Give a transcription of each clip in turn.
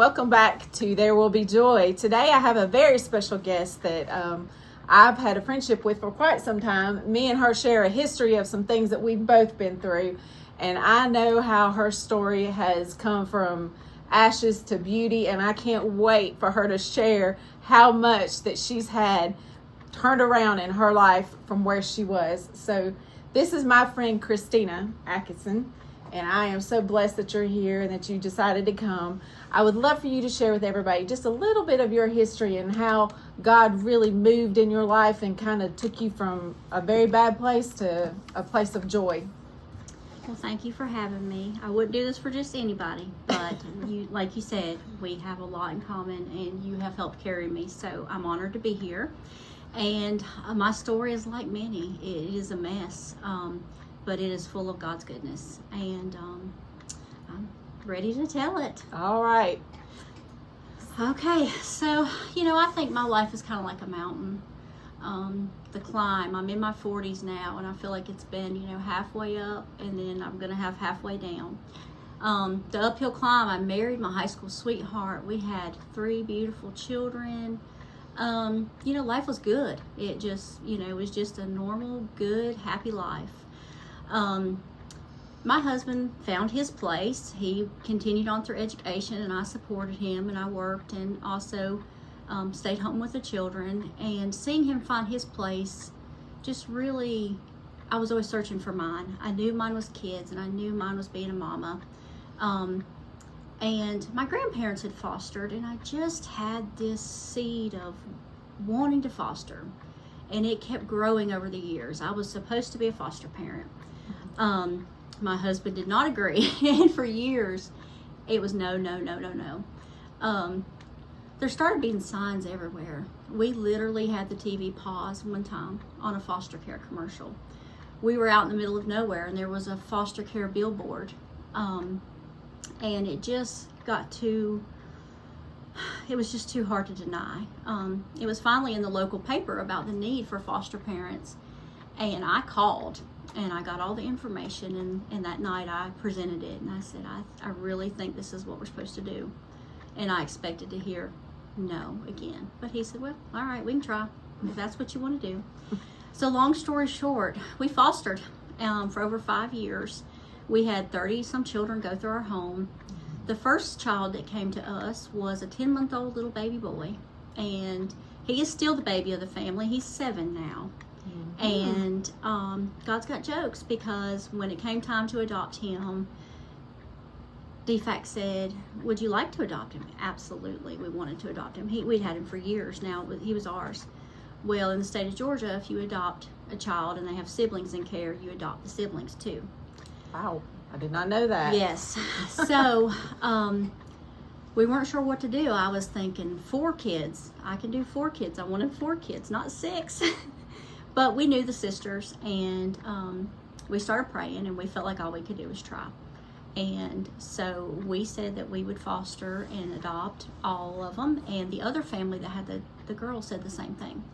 welcome back to There Will Be Joy. Today I have a very special guest that I've had a friendship with for quite some time. Me and her share a history of some things that we've both been through, and I know how her story has come from ashes to beauty, and I can't wait for her to share how much that she's had turned around in her life from where she was. So this is my friend Christina Atkinson, and I am so blessed that you're here and that you decided to come. I would love for you to share with everybody just a little bit of your history and how God really moved in your life and kind of took you from a very bad place to a place of joy. Well, thank you for having me. I wouldn't do this for just anybody, but you, like you said, we have a lot in common, and you have helped carry me, so I'm honored to be here. And my story is like many. It is a mess, but it is full of God's goodness, and I'm ready to tell it. All right. Okay, so, I think my life is kind of like a mountain. The climb, I'm in my 40s now, and I feel like it's been, halfway up, and then I'm going to have halfway down. The uphill climb, I married my high school sweetheart. We had 3 beautiful children. Life was good. It just, it was just a normal, good, happy life. My husband found his place. He continued on through education, and I supported him, and I worked, and also stayed home with the children. And seeing him find his place, just really, I was always searching for mine. I knew mine was kids, and I knew mine was being a mama. And my grandparents had fostered, and I just had this seed of wanting to foster, and it kept growing over the years. I was supposed to be a foster parent. My husband did not agree, and for years it was no. There started being signs everywhere. We literally had the TV pause one time on a foster care commercial. We were out in the middle of nowhere, and there was a foster care billboard, and it just got it was just too hard to deny. It was finally in the local paper about the need for foster parents, and I called, and I got all the information, and that night I presented it, and I said, I really think this is what we're supposed to do. And I expected to hear no again. But he said, well, all right, we can try if that's what you want to do. So long story short, we fostered for over 5 years. We had 30-some children go through our home. The first child that came to us was a 10-month-old little baby boy, and he is still the baby of the family. He's 7 now. And God's got jokes, because when it came time to adopt him, DFAC said, would you like to adopt him? Absolutely, we wanted to adopt him. We'd had him for years now, he was ours. Well, in the state of Georgia, if you adopt a child and they have siblings in care, you adopt the siblings too. Wow, I did not know that. Yes. So we weren't sure what to do. I was thinking 4 kids. I can do 4 kids. I wanted 4 kids, not 6. But we knew the sisters, and we started praying, and we felt like all we could do was try. And so we said that we would foster and adopt all of them, and the other family that had the girls said the same thing.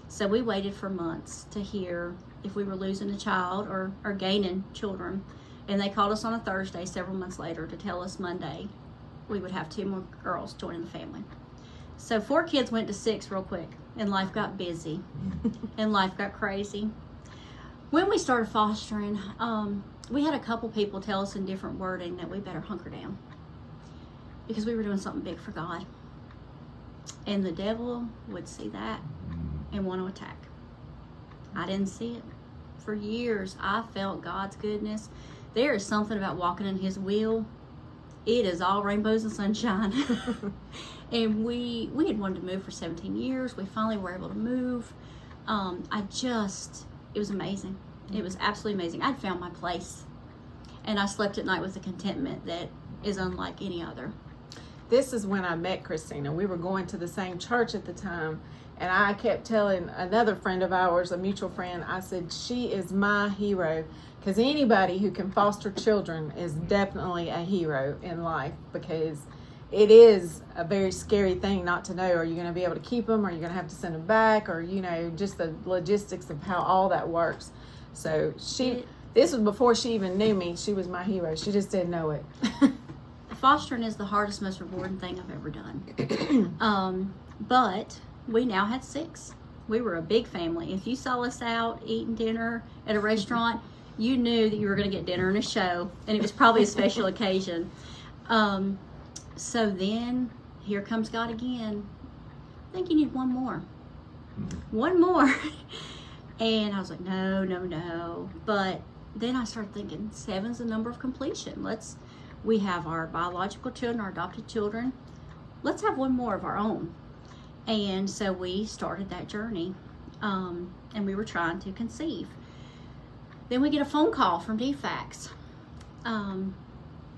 So we waited for months to hear if we were losing a child or gaining children. And they called us on a Thursday several months later to tell us Monday we would have 2 more girls joining the family. So 4 kids went to 6 real quick, and life got busy, and life got crazy. When we started fostering, we had a couple people tell us in different wording that we better hunker down, because we were doing something big for God. And the devil would see that and want to attack. I didn't see it. For years, I felt God's goodness. There is something about walking in His will. It is all rainbows and sunshine. And we had wanted to move for 17 years. We finally were able to move. It was amazing. It was absolutely amazing. I'd found my place. And I slept at night with a contentment that is unlike any other. This is when I met Christina. We were going to the same church at the time, and I kept telling another friend of ours, a mutual friend, I said, she is my hero, because anybody who can foster children is definitely a hero in life, because it is a very scary thing not to know, are you going to be able to keep them, are you going to have to send them back, or just the logistics of how all that works. So this was before she even knew me. She was my hero. She just didn't know it. fostering is the hardest, most rewarding thing I've ever done. But we now had 6. We were a big family. If you saw us out eating dinner at a restaurant, you knew that you were going to get dinner and a show, and it was probably a special occasion. So then here comes God again. I think you need one more. One more. And I was like, no. But then I started thinking, 7's the number of completion. We have our biological children, our adopted children. Let's have one more of our own. And so we started that journey, and we were trying to conceive. Then we get a phone call from DFACS.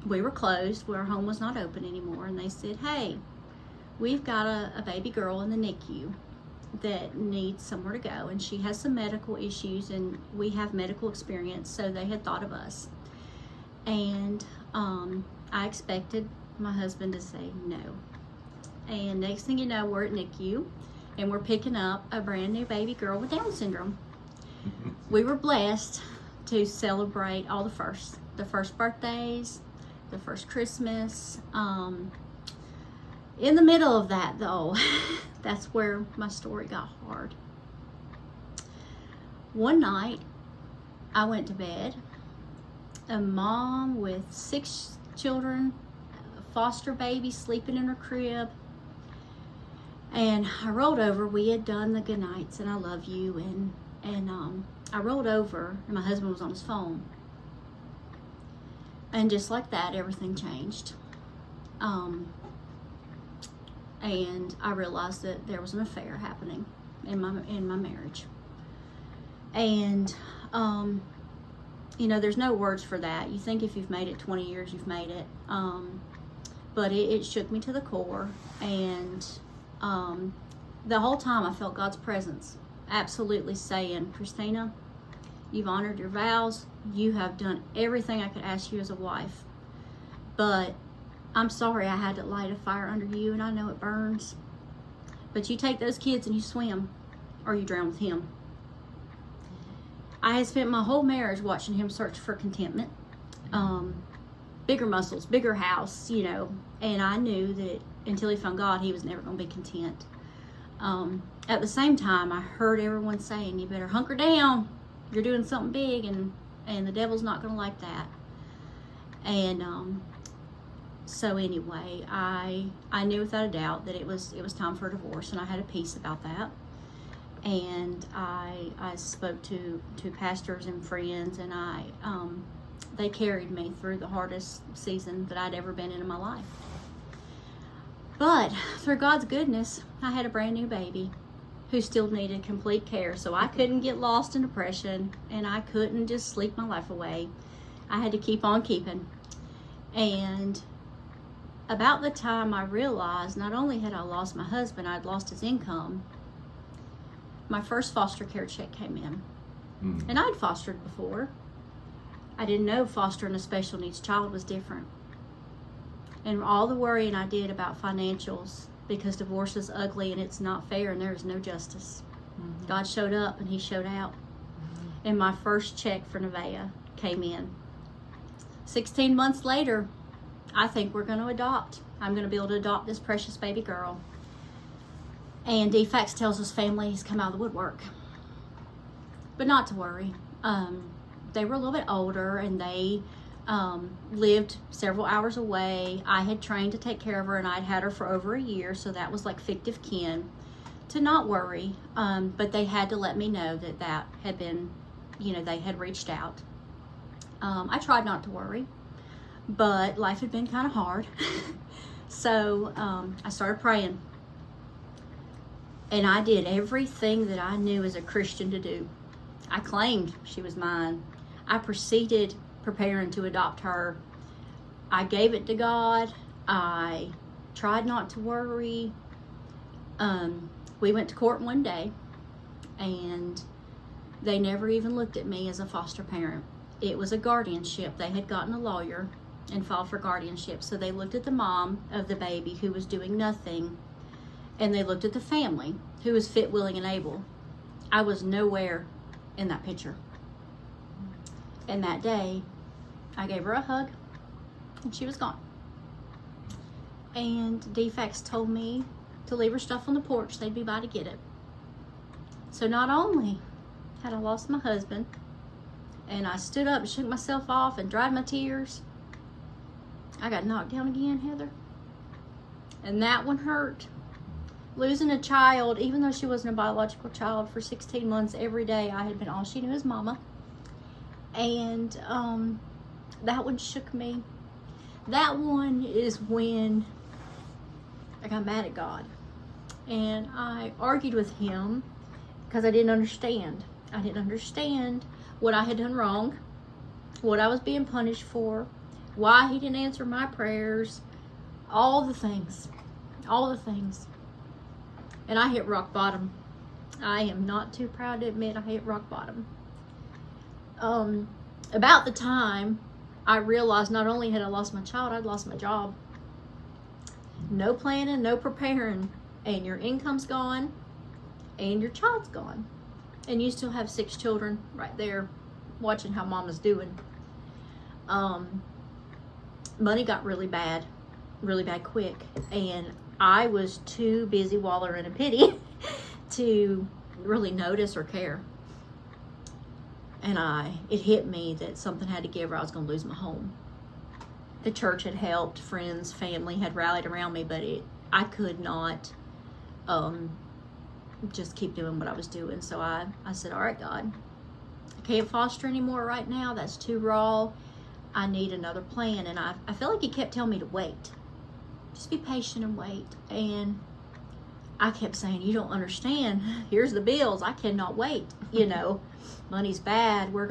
We were closed, our home was not open anymore, and they said, hey, we've got a baby girl in the NICU that needs somewhere to go, and she has some medical issues, and we have medical experience, so they had thought of us. And I expected my husband to say no. And next thing you know, we're at NICU, and we're picking up a brand new baby girl with Down syndrome. We were blessed to celebrate all the first birthdays, the first Christmas. In the middle of that, though, that's where my story got hard. One night, I went to bed, a mom with 6 children, a foster baby sleeping in her crib, and I rolled over. We had done the good nights and I love you, and I rolled over, and my husband was on his phone, and just like that, everything changed. And I realized that there was an affair happening in my marriage. And there's no words for that. You think if you've made it 20 years, you've made it. But it shook me to the core, and the whole time I felt God's presence absolutely saying, Christina, you've honored your vows. You have done everything I could ask you as a wife. But I'm sorry I had to light a fire under you, and I know it burns. But you take those kids and you swim, or you drown with him. I had spent my whole marriage watching him search for contentment. Bigger muscles, bigger house, and I knew that until he found God, he was never going to be content. At the same time, I heard everyone saying, you better hunker down. You're doing something big, and the devil's not going to like that. And so anyway, I knew without a doubt that it was time for a divorce, and I had a peace about that. And I spoke to pastors and friends, and they carried me through the hardest season that I'd ever been in my life. But through God's goodness, I had a brand new baby who still needed complete care. So I couldn't get lost in depression, and I couldn't just sleep my life away. I had to keep on keeping. And about the time I realized not only had I lost my husband, I'd lost his income, my first foster care check came in. And I'd fostered before. I didn't know fostering a special needs child was different. And all the worrying I did about financials, because divorce is ugly and it's not fair and there is no justice. God showed up and he showed out. And my first check for Nevaeh came in. 16 months later, I think we're going to adopt. I'm going to be able to adopt this precious baby girl. And DFACS tells us families come out of the woodwork. But not to worry. They were a little bit older, and they lived several hours away. I had trained to take care of her, and I'd had her for over a year, so that was like fictive kin. To not worry, but they had to let me know that had been, they had reached out. I tried not to worry, but life had been kind of hard. So I started praying. And I did everything that I knew as a Christian to do. I claimed she was mine. I proceeded preparing to adopt her. I gave it to God. I tried not to worry. We went to court one day, and they never even looked at me as a foster parent. It was a guardianship. They had gotten a lawyer and filed for guardianship. So they looked at the mom of the baby who was doing nothing, and they looked at the family who was fit, willing, and able. I was nowhere in that picture. And that day, I gave her a hug, and she was gone. and DFACS told me to leave her stuff on the porch. They'd be by to get it. So not only had I lost my husband, and I stood up and shook myself off and dried my tears, I got knocked down again, Heather. And that one hurt. Losing a child, even though she wasn't a biological child, for 16 months, every day I had been all she knew as mama. And that one shook me. That one is when I got mad at God. And I argued with him because I didn't understand. I didn't understand what I had done wrong, what I was being punished for, why he didn't answer my prayers, all the things. And I hit rock bottom. I am not too proud to admit I hit rock bottom. About the time I realized not only had I lost my child, I'd lost my job. No planning, no preparing, and your income's gone, and your child's gone. And you still have 6 children right there watching how mama's doing. Money got really bad quick, and I was too busy wallowing in pity to really notice or care. And it hit me that something had to give or I was going to lose my home. The church had helped, friends, family had rallied around me, but I could not just keep doing what I was doing. So I said, all right, God, I can't foster anymore right now. That's too raw. I need another plan. And I felt like he kept telling me to wait. Just be patient and wait. And I kept saying, you don't understand. Here's the bills. I cannot wait. Money's bad. We're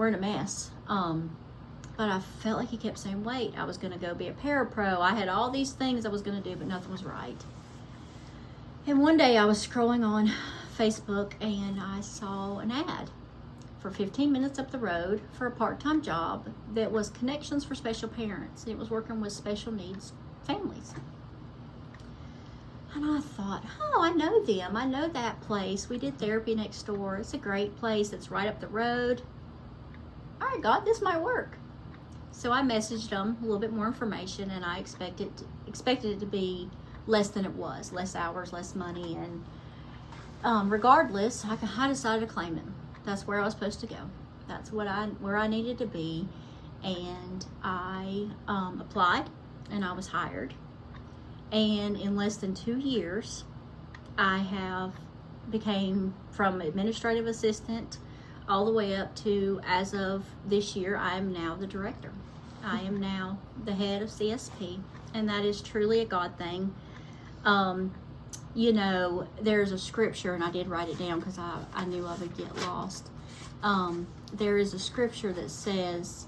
in a mess. But I felt like he kept saying, wait. I was going to go be a parapro. I had all these things I was going to do, but nothing was right. And one day I was scrolling on Facebook and I saw an ad for 15 minutes up the road for a part-time job that was Connections for Special Parents. It was working with special needs families. And I thought, oh, I know them. I know that place. We did therapy next door. It's a great place. It's right up the road. All right, God, this might work. So I messaged them a little bit more information, and I expected it to be less than it was. Less hours, less money. And regardless, I decided to claim it. That's where I was supposed to go. That's where I needed to be. And I applied, and I was hired. And in less than 2 years, I became from administrative assistant all the way up to, as of this year, I am now the director. I am now the head of CSP, and that is truly a God thing. There's a scripture, and I did write it down because I knew I would get lost. There is a scripture that says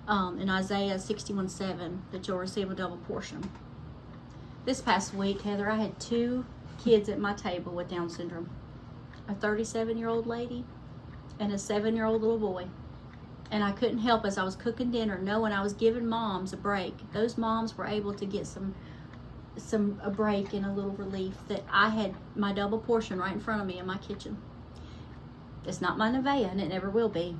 in Isaiah 61:7 that you'll receive a double portion. This past week, Heather, I had 2 kids at my table with Down syndrome. A 37-year-old lady and a 7-year-old little boy. And I couldn't help, as I was cooking dinner, knowing I was giving moms a break. Those moms were able to get a break and a little relief, that I had my double portion right in front of me in my kitchen. It's not my Nevaeh, and it never will be.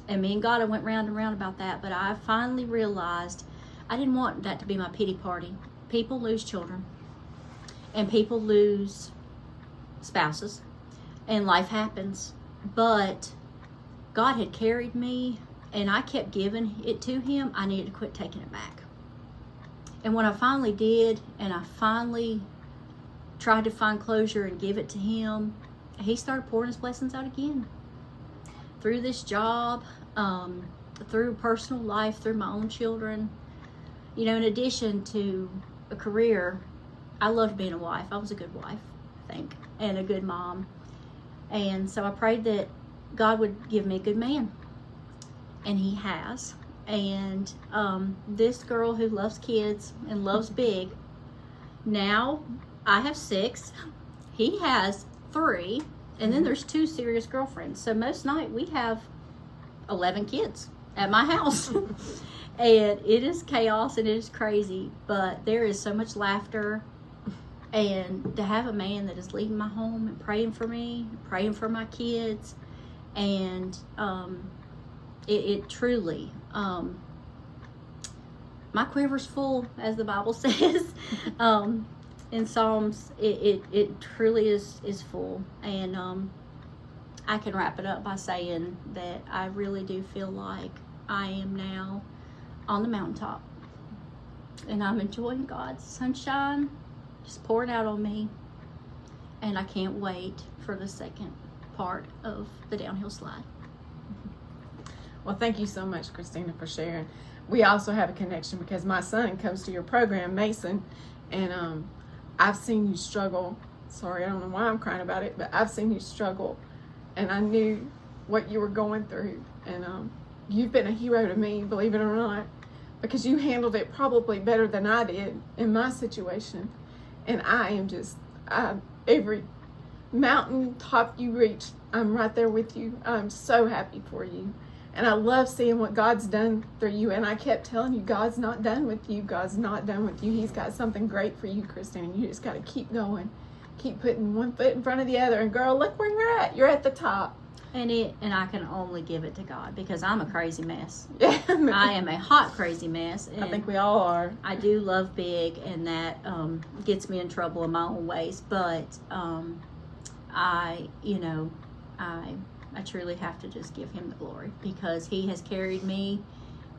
And me and God, I went round and round about that, but I finally realized I didn't want that to be my pity party. People lose children, and people lose spouses, and life happens. But God had carried me, and I kept giving it to Him. I needed to quit taking it back. And when I finally did, and I finally tried to find closure and give it to Him, He started pouring His blessings out again. Through this job, through personal life, through my own children. In addition to a career, I loved being a wife. I was a good wife, I think, and a good mom. And so I prayed that God would give me a good man. And He has. And this girl who loves kids and loves big, now I have 6. He has 3. And then there's 2 serious girlfriends. So most night we have 11 kids at my house. And it is chaos and it is crazy, but there is so much laughter. And to have a man that is leading my home and praying for me, praying for my kids, and it truly, my my quiver's full, as the Bible says. In Psalms, it truly is full. And I can wrap it up by saying that I really do feel like I am now on the mountaintop. And I'm enjoying God's sunshine just pouring out on me. And I can't wait for the second part of the downhill slide. Well, thank you so much, Christina, for sharing. We also have a connection because my son comes to your program, Mason, and I've seen you struggle. Sorry, I don't know why I'm crying about it, but I've seen you struggle, and I knew what you were going through. And you've been a hero to me, believe it or not, because you handled it probably better than I did in my situation. And I am just, every mountain top you reach, I'm right there with you. I'm so happy for you. And I love seeing what God's done through you. And I kept telling you, God's not done with you. God's not done with you. He's got something great for you, Christina. You just got to keep going. Keep putting one foot in front of the other. And girl, look where you're at. You're at the top. And I can only give it to God, because I'm a crazy mess. Yeah. I am a hot, crazy mess. And I think we all are. I do love big, and that gets me in trouble in my own ways. But I truly have to just give him the glory, because he has carried me.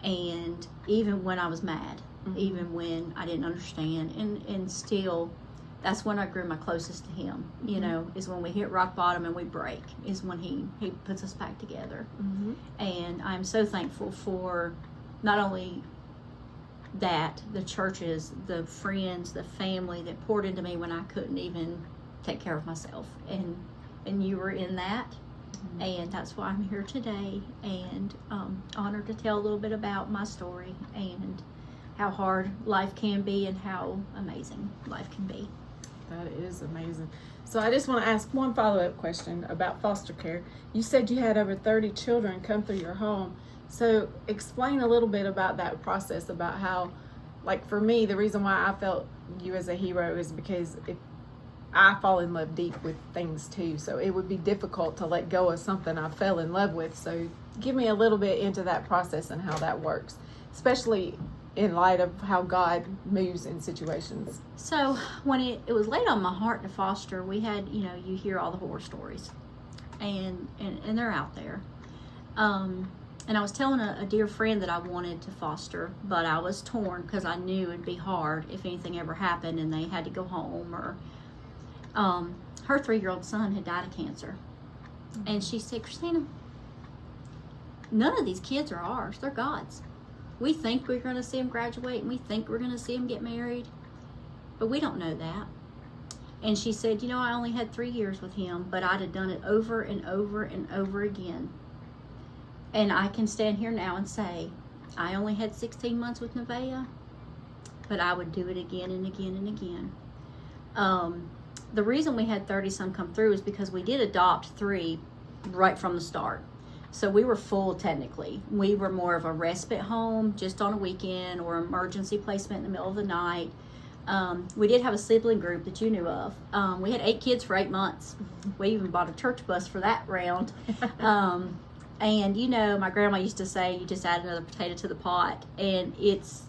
And even when I was mad, even when I didn't understand, and still, that's when I grew my closest to him, is when we hit rock bottom and we break, is when he puts us back together. And I'm so thankful for not only that, the churches, the friends, the family that poured into me when I couldn't even take care of myself. And you were in that. And that's why I'm here today, and honored to tell a little bit about my story and how hard life can be and how amazing life can be. That is amazing. So I just want to ask one follow-up question about foster care. You said you had over 30 children come through your home. So explain a little bit about that process, about how, like for me, the reason why I felt you as a hero is because I fall in love deep with things too. So it would be difficult to let go of something I fell in love with. So give me a little bit into that process and how that works, especially in light of how God moves in situations. So when it was laid on my heart to foster, we had, you hear all the horror stories, and they're out there. And I was telling a dear friend that I wanted to foster, but I was torn because I knew it'd be hard if anything ever happened and they had to go home, or her 3-year-old son had died of cancer. And she said, Christina, none of these kids are ours. They're God's. We think we're going to see them graduate, and we think we're going to see them get married, but we don't know that. And she said, I only had 3 years with him, but I'd have done it over and over and over again. And I can stand here now and say, I only had 16 months with Nevaeh, but I would do it again and again and again. The reason we had 30 some come through is because we did adopt 3 right from the start. So we were full technically. We were more of a respite home just on a weekend, or emergency placement in the middle of the night. We did have a sibling group that you knew of. We had 8 kids for 8 months. We even bought a church bus for that round. And my grandma used to say, you just add another potato to the pot. And it's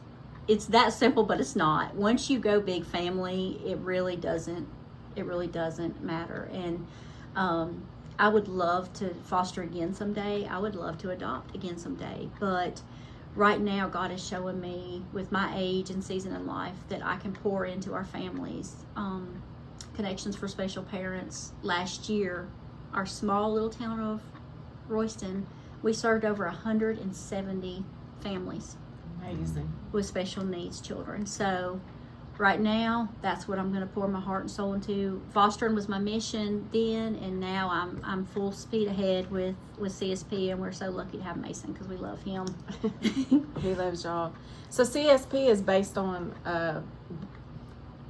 that simple, but it's not. Once you go big family, it really doesn't matter. And I would love to foster again someday. I would love to adopt again someday. But right now, God is showing me, with my age and season in life, that I can pour into our families. Connections for Special Parents. Last year, our small little town of Royston, we served over 170 families. Amazing. With special needs children. So right now, that's what I'm going to pour my heart and soul into. Fostering was my mission then, and now I'm full speed ahead with CSP, and we're so lucky to have Mason because we love him. He loves y'all. So CSP is based on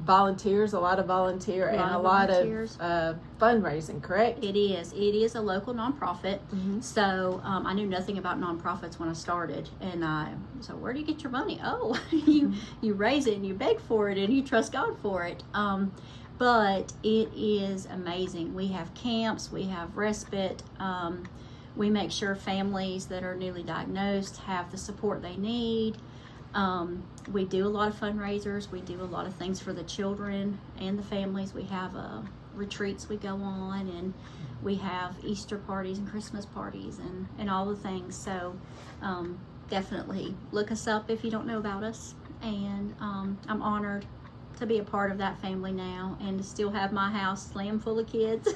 volunteers, a lot of volunteer, and a lot of fundraising, correct? It is a local nonprofit. So I knew nothing about nonprofits when I started, and so where do you get your money? Oh, you raise it and you beg for it and you trust God for it. But it is amazing. We have camps, we have respite. We make sure families that are newly diagnosed have the support they need. We do a lot of fundraisers. We do a lot of things for the children and the families. We have retreats we go on, and we have Easter parties and Christmas parties and all the things. So definitely look us up if you don't know about us. And I'm honored to be a part of that family now and to still have my house slammed full of kids.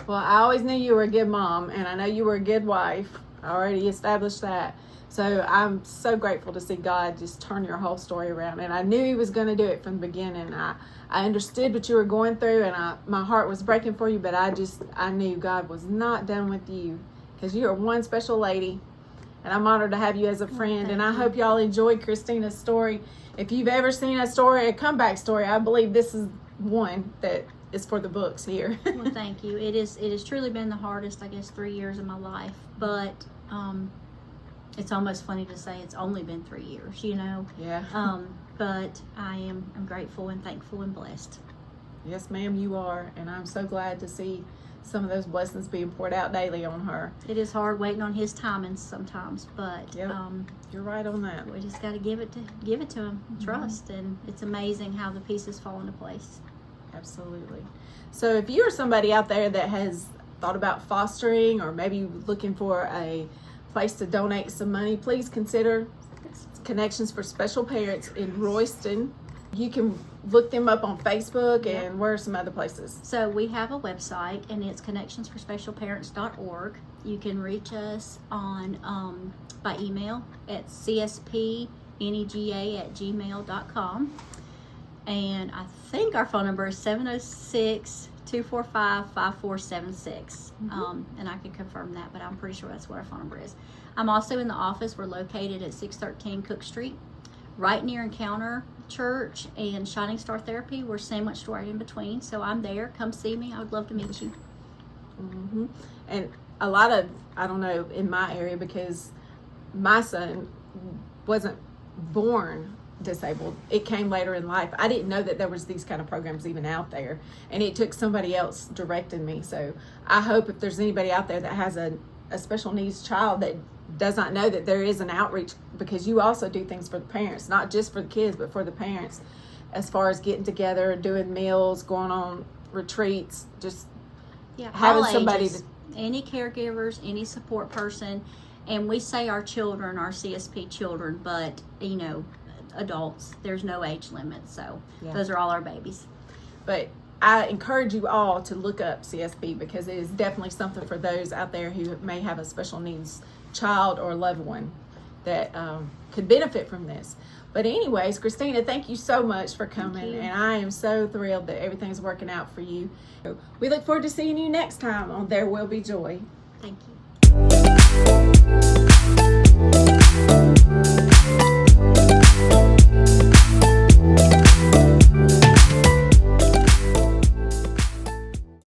Well, I always knew you were a good mom, and I know you were a good wife. I already established that. So I'm so grateful to see God just turn your whole story around. And I knew he was going to do it from the beginning. I understood what you were going through, and my heart was breaking for you, but I knew God was not done with you, because you are one special lady, and I'm honored to have you as a friend. And I hope y'all enjoyed Christina's story. If you've ever seen a story, a comeback story, I believe this is one that is for the books here. Well, thank you. It has truly been the hardest, I guess, 3 years of my life, but it's almost funny to say it's only been 3 years, you know. Yeah. But I'm grateful and thankful and blessed. Yes, ma'am, you are. And I'm so glad to see some of those blessings being poured out daily on her. It is hard waiting on his timing sometimes, but yep. You're right on that. We just got to give it to him, trust, and it's amazing how the pieces fall into place. Absolutely. So if you're somebody out there that has thought about fostering, or maybe looking for a place to donate some money, please consider Connections for Special Parents in Royston. You can look them up on Facebook, and where are some other places? So we have a website, and it's connectionsforspecialparents.org. You can reach us on by email at cspnega@gmail.com. And I think our phone number is 706-245-5476. And I can confirm that, but I'm pretty sure that's what our phone number is. I'm also in the office. We're located at 613 Cook Street, right near Encounter Church and Shining Star Therapy. We're sandwiched right in between. So I'm there. Come see me. I would love to meet you. And a lot of, I don't know, in my area, because my son wasn't born disabled. It came later in life. I didn't know that there was these kind of programs even out there, and it took somebody else directing me. So I hope if there's anybody out there that has a special needs child that does not know that there is an outreach, because you also do things for the parents, not just for the kids, but for the parents, as far as getting together, doing meals, going on retreats, just having somebody to, any caregivers, any support person. And we say our children, our CSP children, but you know, adults, there's no age limit, so those are all our babies. But I encourage you all to look up CSB, because it is definitely something for those out there who may have a special needs child or loved one that could benefit from this. But anyways, Christina, thank you so much for coming, and I am so thrilled that everything's working out for you. We look forward to seeing you next time on There Will Be Joy. Thank you.